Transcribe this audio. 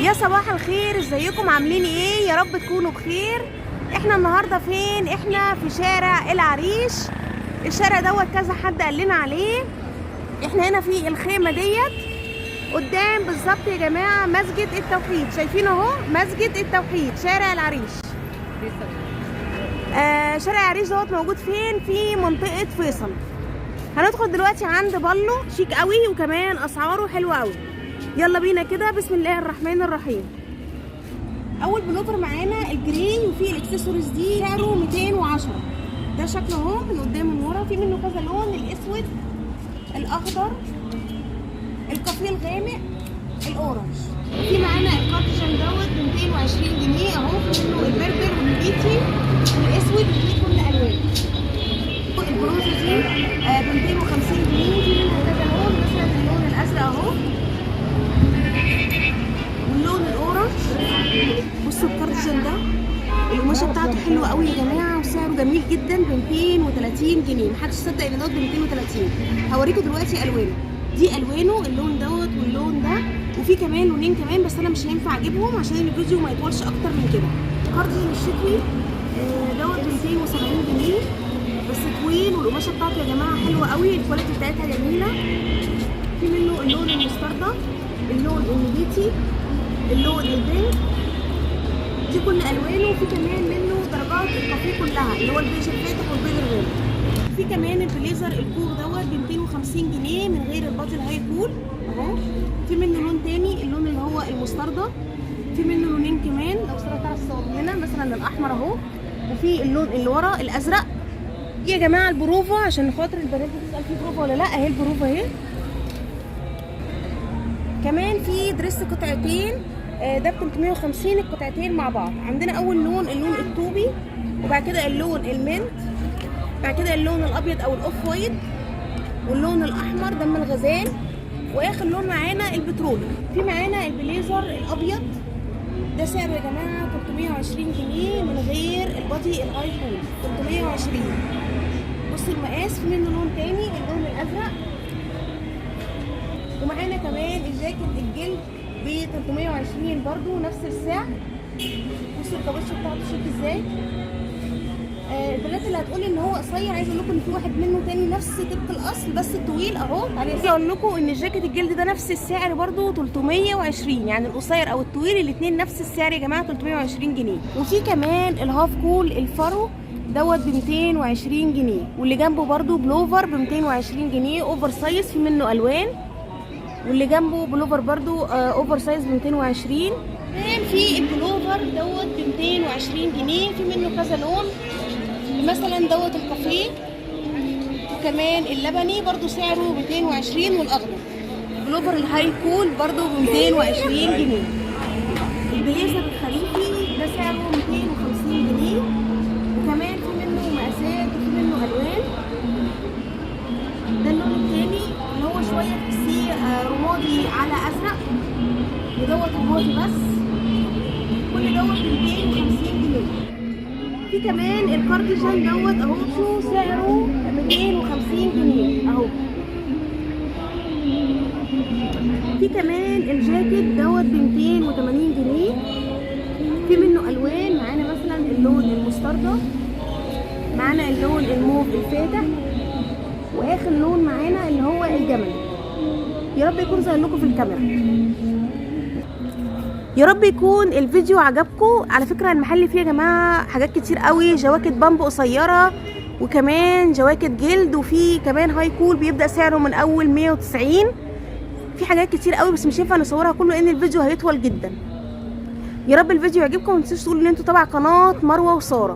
يا صباح الخير، ازيكم عاملين ايه؟ يا رب تكونوا بخير. احنا النهارده فين؟ احنا في شارع العريش. الشارع دوت كذا حد قال لنا عليه. احنا هنا في الخيمه ديت قدام بالظبط يا جماعه مسجد التوحيد. شايفين اهو مسجد التوحيد شارع العريش. شارع العريش دوت موجود فين؟ في منطقه فيصل. هندخل دلوقتي عند بالو شيك قوي وكمان اسعاره حلوه قوي. يلا بينا كده، بسم الله الرحمن الرحيم. اول بلوفر معانا الجري، وفي الاكسسوارز دي سعره 210. ده شكله اهو من قدام ومن ورا، في منه كذا لون: الاسود، الاخضر، الكافيه الغامق، الاورنج. في معانا الكارتشن دوت ب 220 جنيه اهو، في منه البربر والبيتي والاسود، وفي كل الوان. البلوزه دي ب 250 جنيه، في منها كذا لون، مثلا اللون الازرق اهو واللون الاورنج. بصوا الكارتشن ده القماشه بتاعته حلوه قوي يا جماعه، وسعره جميل جدا ب 230 جنيه. محدش يصدق ان دوت ب 230. هوريكم دلوقتي الوانه. دي الوانه اللون دوت واللون ده، وفي كمان لونين كمان بس انا مش هينفع اجيبهم عشان الفيديو ما يطولش اكتر من كده. كارديجان الشتوي دوت ب 270 جنيه بس طويل، والقماشه بتاعته يا جماعه حلوه قوي، الكواليتي بتاعتها جميله. في منه اللون المستردة، اللون النبيتي، اللون البينك، دي كل الوانه. وفي كمان منه درجات الكافيه كلها اللي هو البيج الفاتح والبيج الغامق. في كمان البليزر الكوخ دوت ب 250 جنيه من غير البادي الهاي كول اهو. في منه لون تاني، اللون اللي هو المستردة. في منه لونين كمان لو سرعت على الصور هنا، مثلا الاحمر اهو، وفي اللون اللي ورا الازرق. دي يا جماعه البروفا، عشان خاطر البنات بتسال في بروفا ولا لا، اهي البروفا اهي. كمان في دريس قطعتين ده ب 350 القطعتين مع بعض. عندنا اول لون اللون الطوبي، وبعد كده اللون المنت، بعد كده اللون الابيض او الاوف وايت، واللون الاحمر دم الغزال، واخر لون معانا البترولي. في معانا البليزر الابيض، ده سعره يا جماعه 320 جنيه من غير البادي الهاي كول 320. بصوا المقاس. في منه لون تاني اللون الازرق، ومعانا كمان الجاكيت الجلد ب 320 برضو نفس السعر. بصوا الكاوتش بتاعته شيك ازاي. البنات اللي هتقول ان هو قصير، عايزه اقول لكم ان في واحد منه تاني نفس طبق الاصل بس طويل اهو. عايزه اقول لكم ان الجاكيت الجلد ده نفس السعر برضو 320، يعني القصير او الطويل الاثنين نفس السعر يا جماعه 320 جنيه. وفي كمان الهاف كول الفرو دوت ب 220 جنيه، واللي جنبه برضو بلوفر ب 220 جنيه اوفر سايز، في منه الوان، واللي جنبه بلوفر برضو اوفر سايز ب 220. كمان في البلوفر دوت ب 220 جنيه، في منه كذا لون، مثلا دوت الكافيه، وكمان اللبني برضو سعره ب 220، والاخضر. بلوفر الهاي كول برضو ب 220 جنيه. البليزر الخريفي ده سعره 250 جنيه، وكمان في منه مقاسات وفي منه الوان. ده اللون التاني اللي هو شويه تحسيه رمادي على ازرق، ودوت رمادي بس. كل دوت ب 250 جنيه. في كمان الكارديجان دوت اهو، شو سعره 250 جنيه اهو. في كمان الجاكيت دوت ب 280 جنيه، في منه الوان. معانا مثلا اللون المستردة، معانا اللون الموف الفاتح، واخر لون معانا اللي هو الجمل. يا رب يكون ظاهر لكم في الكاميرا. يا رب يكون الفيديو عجبكم. على فكره المحل فيه يا جماعه حاجات كتير قوي، جواكت بامب قصيره، وكمان جواكت جلد، وفي كمان هاي كول بيبدا سعره من اول 190. في حاجات كتير قوي بس مش هينفع نصورها كله لان الفيديو هيطول جدا. يا رب الفيديو يعجبكم، ومتنسوش تقولوا ان انتوا تبع قناه مروه وساره.